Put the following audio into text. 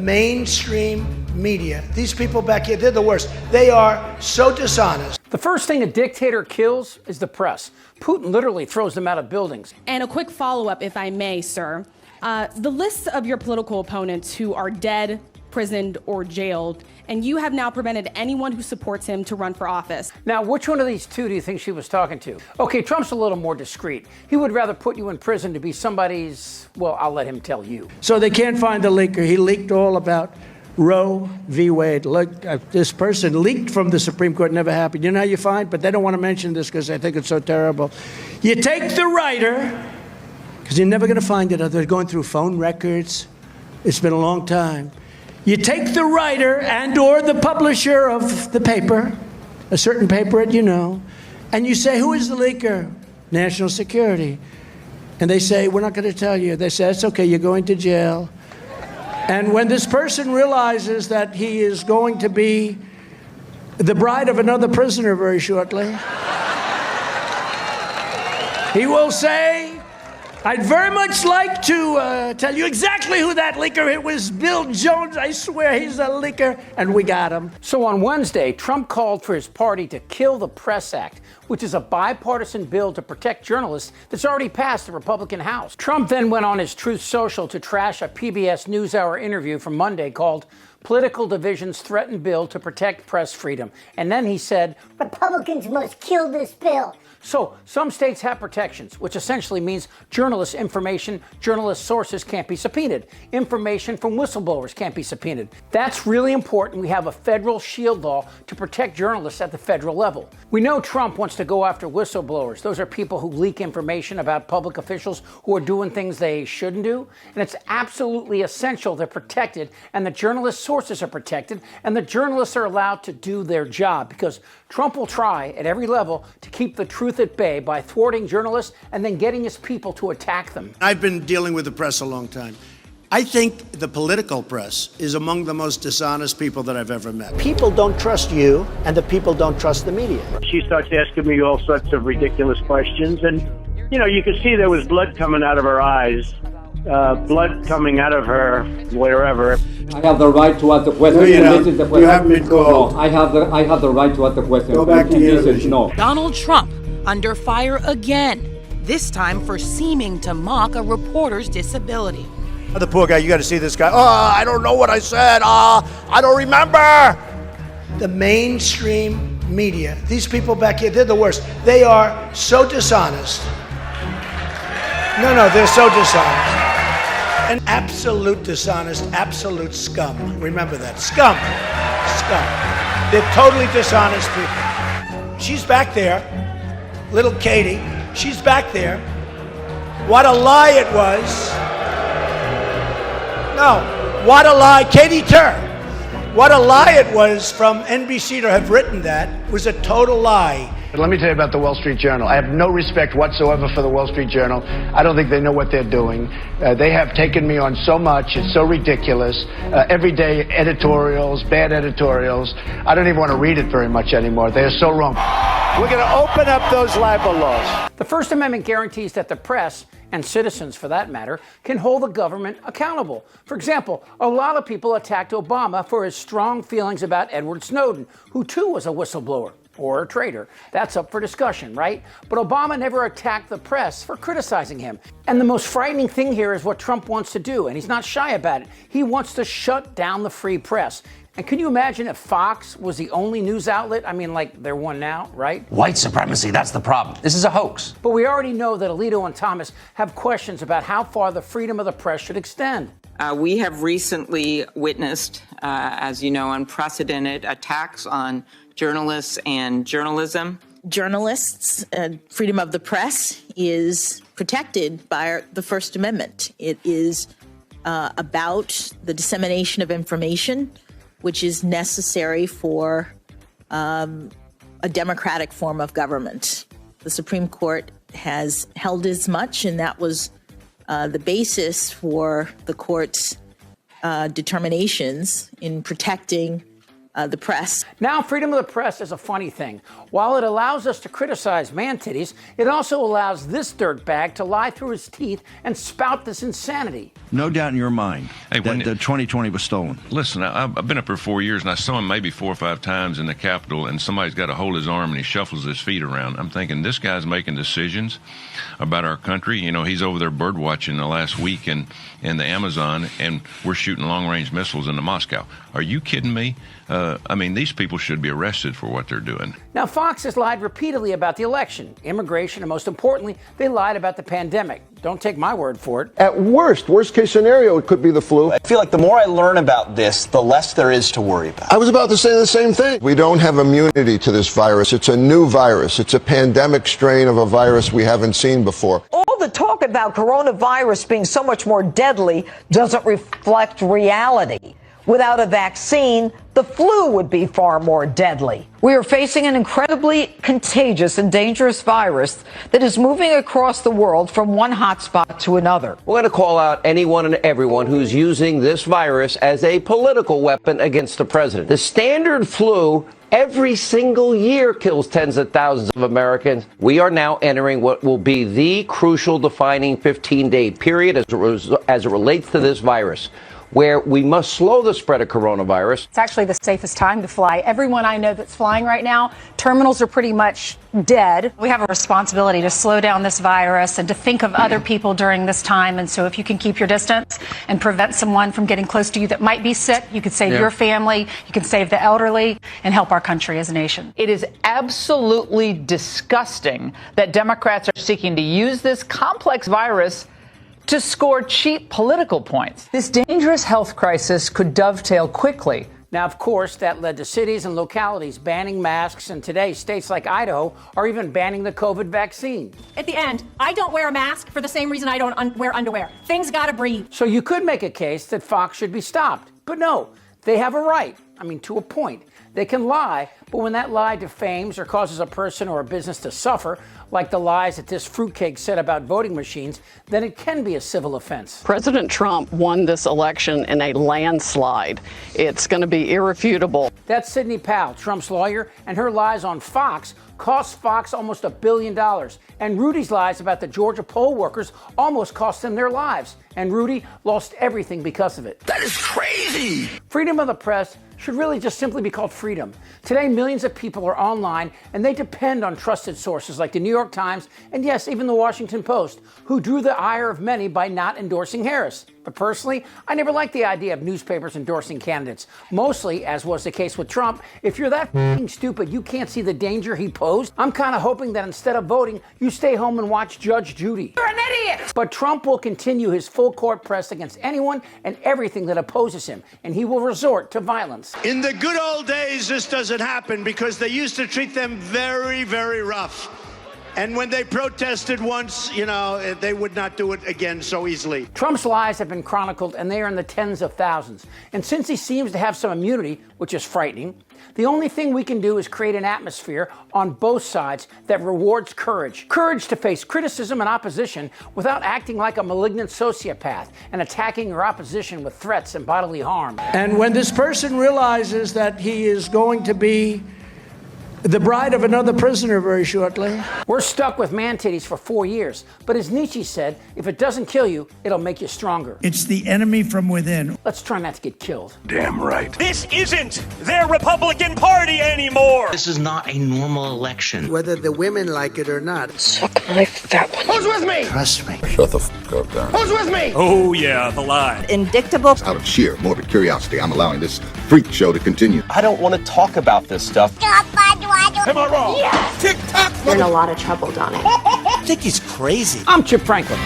Mainstream media, these people back here, they're the worst. They are so dishonest. The first thing a dictator kills is the press. Putin literally throws them out of buildings. And a quick follow-up, if I may, sir. The lists of your political opponents who are dead, imprisoned, or jailed, and you have now prevented anyone who supports him to run for office. Now, which one of these two do you think she was talking to? Okay, Trump's a little more discreet. He would rather put you in prison to be somebody's, well, I'll let him tell you. So they can't find the leaker. He leaked all about Roe v. Wade. Look, this person leaked from the Supreme Court, never happened. You know how you find? But they don't want to mention this because they think it's so terrible. You take the writer, because you're never going to find it. They're going through phone records. It's been a long time. You take the writer and or the publisher of the paper, a certain paper, and you say, who is the leaker? National Security. And they say, we're not going to tell you. They say, it's okay, you're going to jail. And when this person realizes that he is going to be the bride of another prisoner very shortly, he will say, I'd very much like to tell you exactly who that leaker. It was Bill Jones. I swear he's a leaker. And we got him. So on Wednesday, Trump called for his party to kill the Press Act, which is a bipartisan bill to protect journalists that's already passed the Republican House. Trump then went on his Truth Social to trash a PBS NewsHour interview from Monday called Political Divisions Threaten Bill to Protect Press Freedom. And then he said, Republicans must kill this bill. So some states have protections, which essentially means journalist information, journalist sources can't be subpoenaed. Information from whistleblowers can't be subpoenaed. That's really important. We have a federal shield law to protect journalists at the federal level. We know Trump wants to go after whistleblowers. Those are people who leak information about public officials who are doing things they shouldn't do. And it's absolutely essential they're protected and the journalist sources are protected and the journalists are allowed to do their job, because Trump will try at every level to keep the truth at bay by thwarting journalists and then getting his people to attack them. I've been dealing with the press a long time. I think the political press is among the most dishonest people that I've ever met. People don't trust you, and the people don't trust the media. She starts asking me all sorts of ridiculous questions, and, you could see there was blood coming out of her eyes, blood coming out of her wherever. I have the right to ask the question. No, you don't. This is the question. You haven't been called. No, I have the right to ask the question. Go back to your position. No. Donald Trump under fire again, this time for seeming to mock a reporter's disability. The poor guy, you got to see this guy. Oh, I don't know what I said. I don't remember. The mainstream media, these people back here, they're the worst. They are so dishonest. No, they're so dishonest. An absolute dishonest, absolute scum. Remember that. Scum. They're totally dishonest people. She's back there, little Katie. She's back there. What a lie it was. No, what a lie. Katie Tur. What a lie it was from NBC to have written that was a total lie. Let me tell you about the Wall Street Journal. I have no respect whatsoever for the Wall Street Journal. I don't think they know what they're doing. They have taken me on so much. It's so ridiculous. Everyday editorials, bad editorials. I don't even want to read it very much anymore. They are so wrong. We're going to open up those libel laws. The First Amendment guarantees that the press, and citizens for that matter, can hold the government accountable. For example, a lot of people attacked Obama for his strong feelings about Edward Snowden, who too was a whistleblower or a traitor. That's up for discussion, right? But Obama never attacked the press for criticizing him. And the most frightening thing here is what Trump wants to do, and he's not shy about it. He wants to shut down the free press. And can you imagine if Fox was the only news outlet? I mean, like they're one now, right? White supremacy, that's the problem. This is a hoax. But we already know that Alito and Thomas have questions about how far the freedom of the press should extend. We have recently witnessed, as you know, unprecedented attacks on journalists and journalism. Journalists, freedom of the press is protected by the First Amendment. It is about the dissemination of information, which is necessary for a democratic form of government. The Supreme Court has held as much, and that was the basis for the court's determinations in protecting the press. Now, freedom of the press is a funny thing. While it allows us to criticize man-titties, it also allows this dirtbag to lie through his teeth and spout this insanity. No doubt in your mind that 2020 was stolen. Listen, I've been up here 4 years, and I saw him maybe 4 or 5 times in the Capitol, and somebody's got to hold his arm, and he shuffles his feet around. I'm thinking, this guy's making decisions about our country. You know, he's over there bird watching the last week in the Amazon, and we're shooting long-range missiles into Moscow. Are you kidding me? I mean, these people should be arrested for what they're doing. Now, Fox has lied repeatedly about the election, immigration, and most importantly, they lied about the pandemic. Don't take my word for it. At worst case scenario, it could be the flu. I feel like the more I learn about this, the less there is to worry about. I was about to say the same thing. We don't have immunity to this virus. It's a new virus. It's a pandemic strain of a virus we haven't seen before. All the talk about coronavirus being so much more deadly doesn't reflect reality. Without a vaccine, the flu would be far more deadly. We are facing an incredibly contagious and dangerous virus that is moving across the world from one hotspot to another. We're going to call out anyone and everyone who's using this virus as a political weapon against the president. The standard flu every single year kills tens of thousands of Americans. We are now entering what will be the crucial defining 15-day period as it relates to this virus, where we must slow the spread of coronavirus. It's actually the safest time to fly. Everyone I know that's flying right now, terminals are pretty much dead. We have a responsibility to slow down this virus and to think of other people during this time. And so if you can keep your distance and prevent someone from getting close to you that might be sick, you could save your family, you can save the elderly, and help our country as a nation. It is absolutely disgusting that Democrats are seeking to use this complex virus to score cheap political points. This dangerous health crisis could dovetail quickly. Now, of course, that led to cities and localities banning masks, and today states like Idaho are even banning the COVID vaccine. At the end, I don't wear a mask for the same reason I don't wear underwear. Things gotta breathe. So you could make a case that Fox should be stopped, but no, they have a right. I mean, to a point. They can lie, but when that lie defames or causes a person or a business to suffer, like the lies that this fruitcake said about voting machines, then it can be a civil offense. President Trump won this election in a landslide. It's going to be irrefutable. That's Sidney Powell, Trump's lawyer, and her lies on Fox cost Fox almost $1 billion. And Rudy's lies about the Georgia poll workers almost cost them their lives. And Rudy lost everything because of it. That is crazy! Freedom of the press should really just simply be called freedom. Today, millions of people are online, and they depend on trusted sources like the New York Times and, yes, even the Washington Post, who drew the ire of many by not endorsing Harris. But personally, I never liked the idea of newspapers endorsing candidates. Mostly, as was the case with Trump, if you're that f***ing stupid you can't see the danger he posed, I'm kind of hoping that instead of voting, you stay home and watch Judge Judy. You're an idiot! But Trump will continue his full court press against anyone and everything that opposes him, and he will resort to violence. In the good old days, this doesn't happen because they used to treat them very, very rough. And when they protested once, you know, they would not do it again so easily. Trump's lies have been chronicled, and they are in the tens of thousands. And since he seems to have some immunity, which is frightening, the only thing we can do is create an atmosphere on both sides that rewards courage. Courage to face criticism and opposition without acting like a malignant sociopath and attacking your opposition with threats and bodily harm. And when this person realizes that he is going to be the bride of another prisoner very shortly. We're stuck with man-titties for 4 years. But as Nietzsche said, if it doesn't kill you, it'll make you stronger. It's the enemy from within. Let's try not to get killed. Damn right. This isn't their Republican Party anymore. This is not a normal election. Whether the women like it or not. Suck my fat one. Who's with me? Trust me. Shut the f*** up, Dan. Who's with me? Oh, yeah, the lie. Indictable. Out of sheer morbid curiosity, I'm allowing this freak show to continue. I don't want to talk about this stuff. Am I wrong? Yes! Tick-tock! You're in a lot of trouble, Donnie. I think he's crazy. I'm Chip Franklin.